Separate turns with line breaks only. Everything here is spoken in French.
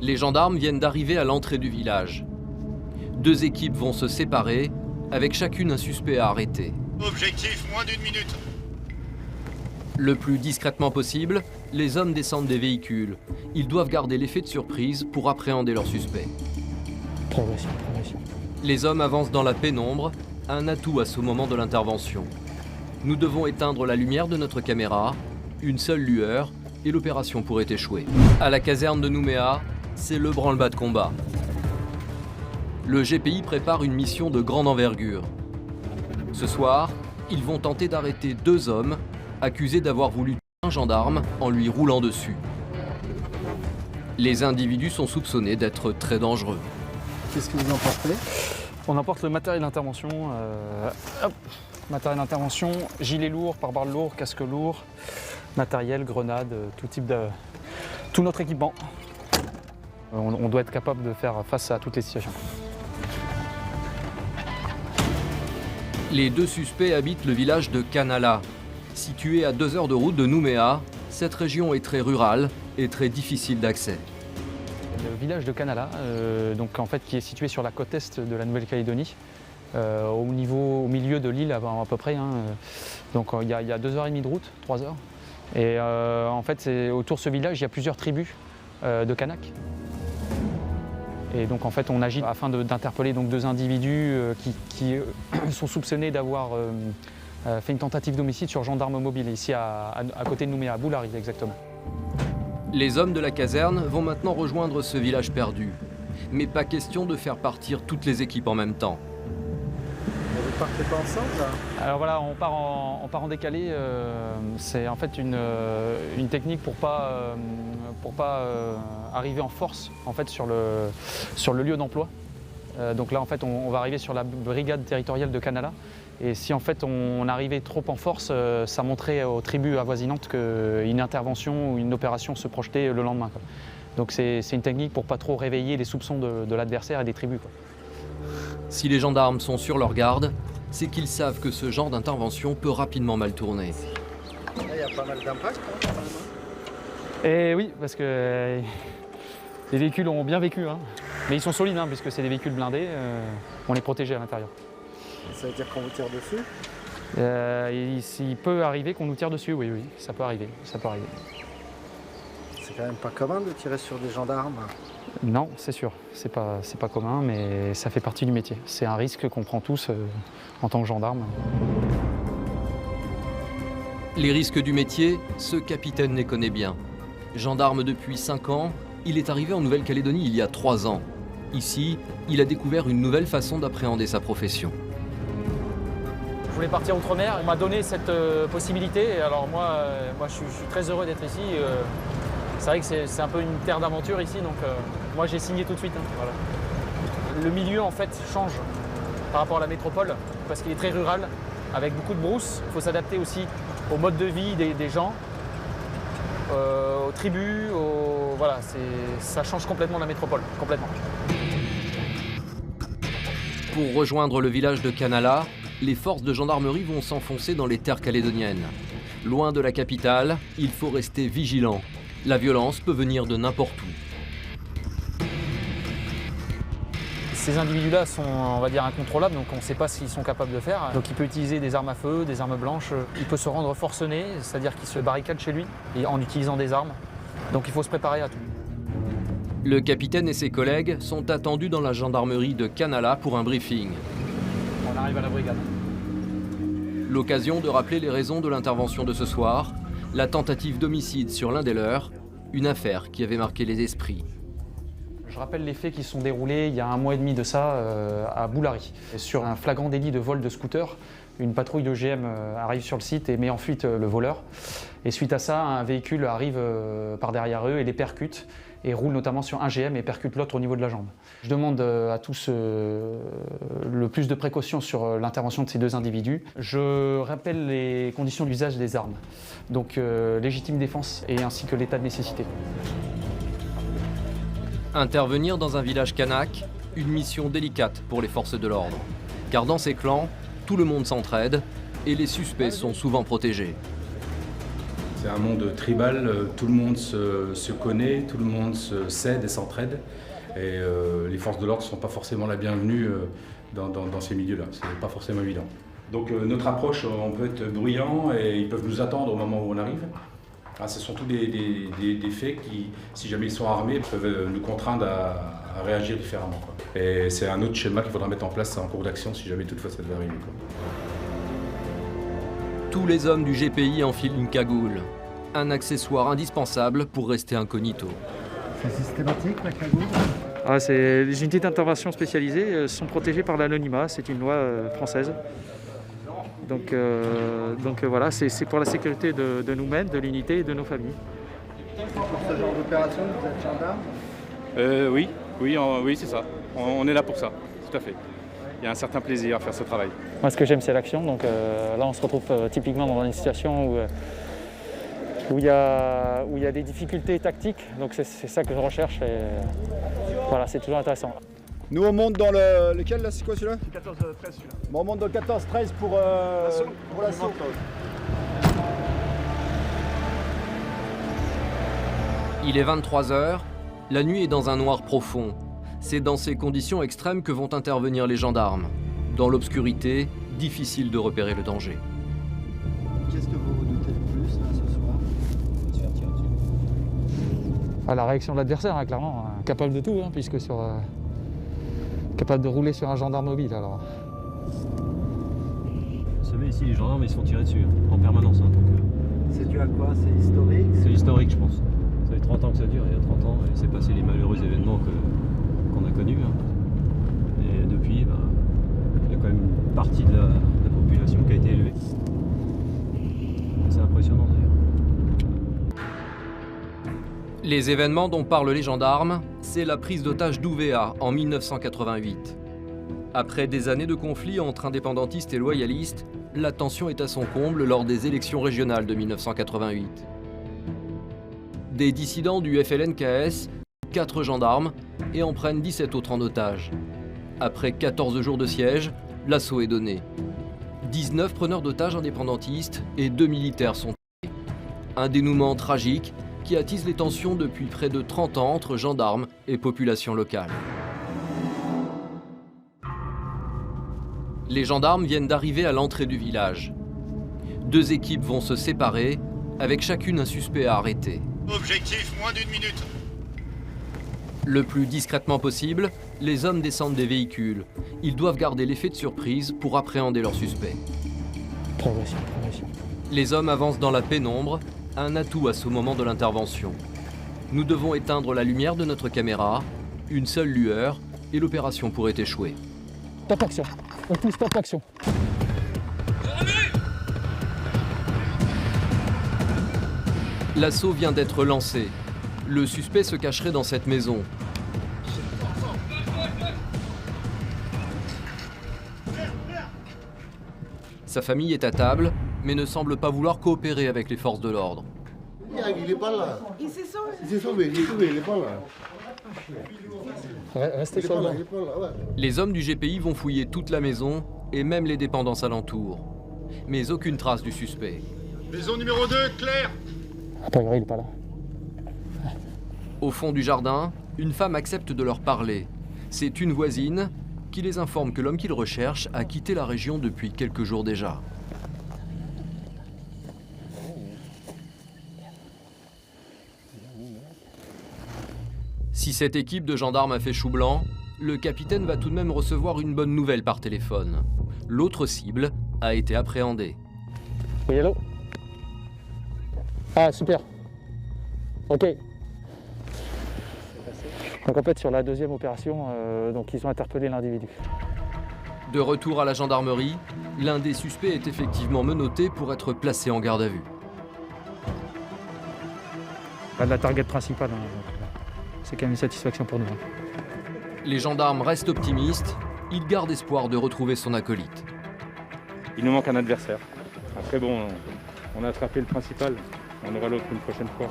Les gendarmes viennent d'arriver à l'entrée du village. Deux équipes vont se séparer, avec chacune un suspect à arrêter.
Objectif, moins d'1 minute.
Le plus discrètement possible, les hommes descendent des véhicules. Ils doivent garder l'effet de surprise pour appréhender leur suspect.
Progression.
Les hommes avancent dans la pénombre, un atout à ce moment de l'intervention. Nous devons éteindre la lumière de notre caméra, une seule lueur, et l'opération pourrait échouer. À la caserne de Nouméa, c'est le branle-bas de combat. Le GPI prépare une mission de grande envergure. Ce soir, ils vont tenter d'arrêter deux hommes accusés d'avoir voulu tuer un gendarme en lui roulant dessus. Les individus sont soupçonnés d'être très dangereux.
Qu'est-ce que vous emportez?
On emporte le matériel d'intervention. Matériel d'intervention, gilet lourd, pare-balles lourd, casque lourd, matériel, grenades, tout notre équipement. On doit être capable de faire face à toutes les situations.
Les deux suspects habitent le village de Kanala. Situé à 2 heures de route de Nouméa, cette région est très rurale et très difficile d'accès.
Le village de Kanala, donc en fait, qui est situé sur la côte est de la Nouvelle-Calédonie, au milieu de l'île à peu près. Donc il y a 2h30 de route, 3 heures. Et en fait, autour de ce village, il y a plusieurs tribus de Kanak. Et donc en fait, on agit afin d'interpeller deux individus qui sont soupçonnés d'avoir fait une tentative d'homicide sur gendarme mobile, ici à côté de Nouméa, à Boulari exactement.
Les hommes de la caserne vont maintenant rejoindre ce village perdu. Mais pas question de faire partir toutes les équipes en même temps.
Vous partez pas ensemble là?
Alors voilà, on part en décalé. C'est en fait une technique pour pas arriver en force en fait, sur le lieu d'emploi. Donc là en fait on va arriver sur la brigade territoriale de Kanala. Et si en fait on arrivait trop en force, ça montrait aux tribus avoisinantes qu'une intervention ou une opération se projetait le lendemain, quoi. Donc c'est une technique pour pas trop réveiller les soupçons de l'adversaire et des tribus, quoi.
Si les gendarmes sont sur leur garde, c'est qu'ils savent que ce genre d'intervention peut rapidement mal tourner.
Là, il y a pas mal d'impact, quand même, hein.
Et oui, parce que les véhicules ont bien vécu, hein. Mais ils sont solides, puisque c'est des véhicules blindés, on est protégé à l'intérieur.
Ça veut dire qu'on vous tire dessus?
Il peut arriver qu'on nous tire dessus, oui, ça peut arriver,
C'est quand même pas commun de tirer sur des gendarmes.
Non, c'est sûr, c'est pas commun, mais ça fait partie du métier. C'est un risque qu'on prend tous en tant que gendarme.
Les risques du métier, ce capitaine les connaît bien. Gendarme depuis 5 ans, il est arrivé en Nouvelle-Calédonie il y a 3 ans. Ici, il a découvert une nouvelle façon d'appréhender sa profession.
Je voulais partir outre-mer, on m'a donné cette possibilité. Alors moi je suis très heureux d'être ici. C'est vrai que c'est un peu une terre d'aventure ici, donc moi j'ai signé tout de suite. Voilà. Le milieu en fait change par rapport à la métropole, parce qu'il est très rural, avec beaucoup de brousse. Il faut s'adapter aussi au mode de vie des gens, aux tribus, voilà, ça change complètement la métropole, complètement.
Pour rejoindre le village de Kanala, les forces de gendarmerie vont s'enfoncer dans les terres calédoniennes. Loin de la capitale, il faut rester vigilant. La violence peut venir de n'importe où.
Ces individus-là sont, on va dire, incontrôlables, donc on ne sait pas ce qu'ils sont capables de faire. Donc il peut utiliser des armes à feu, des armes blanches. Il peut se rendre forcené, c'est-à-dire qu'il se barricade chez lui en utilisant des armes. Donc il faut se préparer à tout.
Le capitaine et ses collègues sont attendus dans la gendarmerie de Kanala pour un briefing.
On arrive à la brigade.
L'occasion de rappeler les raisons de l'intervention de ce soir, la tentative d'homicide sur l'un des leurs, une affaire qui avait marqué les esprits.
Je rappelle les faits qui se sont déroulés il y a 1 mois et demi de ça à Boulari. Sur un flagrant délit de vol de scooter, une patrouille d'EGM arrive sur le site et met en fuite le voleur. Et suite à ça, un véhicule arrive par derrière eux et les percute et roule notamment sur un GM et percute l'autre au niveau de la jambe. Je demande à tous le plus de précautions sur l'intervention de ces deux individus. Je rappelle les conditions d'usage des armes, donc légitime défense et ainsi que l'état de nécessité.
Intervenir dans un village kanak, une mission délicate pour les forces de l'ordre. Car dans ces clans, tout le monde s'entraide et les suspects sont souvent protégés.
C'est un monde tribal, tout le monde se connaît, tout le monde s'aide et s'entraide. Et les forces de l'ordre ne sont pas forcément la bienvenue dans ces milieux-là, ce n'est pas forcément évident. Donc notre approche, on peut être bruyant et ils peuvent nous attendre au moment où on arrive. Ce sont tous des faits qui, si jamais ils sont armés, peuvent nous contraindre à réagir différemment, quoi. Et c'est un autre schéma qu'il faudra mettre en place en cours d'action si jamais toutefois ça devait arriver, quoi.
Tous les hommes du GPI enfilent une cagoule, un accessoire indispensable pour rester incognito.
C'est systématique la cagoule?
Les unités d'intervention spécialisées sont protégées par l'anonymat, c'est une loi française. Donc voilà, c'est pour la sécurité de nous-mêmes, de l'unité et de nos familles.
Pour ce genre d'opération, vous êtes gendarme?
Oui, c'est ça. On est là pour ça, tout à fait. Il y a un certain plaisir à faire ce travail.
Moi, ce que j'aime, c'est l'action. Donc là, on se retrouve typiquement dans une situation où il y a des difficultés tactiques. Donc c'est ça que je recherche. Et voilà, c'est toujours intéressant.
Nous on monte dans lequel là, c'est quoi celui-là? 14-13 celui-là. Bon, on monte dans le 14-13 pour l'assaut.
Il est 23 h, la nuit est dans un noir profond. C'est dans ces conditions extrêmes que vont intervenir les gendarmes. Dans l'obscurité, difficile de repérer le danger.
Qu'est-ce que vous redoutez le plus là, ce soir? Se faire tirer dessus.
La réaction de l'adversaire, hein, clairement. Capable de tout, hein, puisque capable de rouler sur un gendarme mobile. Alors.
Vous savez, ici, les gendarmes, ils se font tirer dessus, en permanence. Hein,
C'est dû à quoi? C'est historique?
c'est historique, je pense. Ça fait 30 ans que ça dure, il y a 30 ans, et c'est passé les malheureux événements qu'on a connus. Hein. Et depuis, il y a quand même une partie de la population qui a été élevée. C'est impressionnant, d'ailleurs.
Les événements dont parlent les gendarmes, c'est la prise d'otage d'Ouvéa en 1988. Après des années de conflits entre indépendantistes et loyalistes, la tension est à son comble lors des élections régionales de 1988. Des dissidents du FLNKS, 4 gendarmes, et en prennent 17 autres en otage. Après 14 jours de siège, l'assaut est donné. 19 preneurs d'otages indépendantistes et 2 militaires sont tués. Un dénouement tragique qui attise les tensions depuis près de 30 ans entre gendarmes et population locale. Les gendarmes viennent d'arriver à l'entrée du village. 2 équipes vont se séparer, avec chacune un suspect à arrêter.
Objectif, moins d'1 minute.
Le plus discrètement possible, les hommes descendent des véhicules. Ils doivent garder l'effet de surprise pour appréhender leur suspect.
Progression.
Les hommes avancent dans la pénombre, un atout à ce moment de l'intervention. Nous devons éteindre la lumière de notre caméra, une seule lueur, et l'opération pourrait échouer.
Top action. On pousse top action.
L'assaut vient d'être lancé. Le suspect se cacherait dans cette maison. Sa famille est à table, mais ne semble pas vouloir coopérer avec les forces de l'ordre.
Il est pas là.
Il s'est sauvé.
Il s'est sauvé, il est pas là.
Restez sur le banc.
Les hommes du GPI vont fouiller toute la maison et même les dépendances alentours. Mais aucune trace du suspect.
Maison numéro 2, clair.
A priori, il n'est pas là.
Au fond du jardin, une femme accepte de leur parler. C'est une voisine qui les informe que l'homme qu'ils recherchent a quitté la région depuis quelques jours déjà. Si cette équipe de gendarmes a fait chou blanc, le capitaine va tout de même recevoir une bonne nouvelle par téléphone. L'autre cible a été appréhendée.
Oui, hello. Ah, super. Ok. Donc en fait, sur la deuxième opération, donc ils ont interpellé l'individu.
De retour à la gendarmerie, l'un des suspects est effectivement menotté pour être placé en garde à vue.
La target principale, hein, c'est quand même une satisfaction pour nous.
Les gendarmes restent optimistes, ils gardent espoir de retrouver son acolyte.
Il nous manque un adversaire. Après bon, on a attrapé le principal. On aura l'autre une prochaine fois.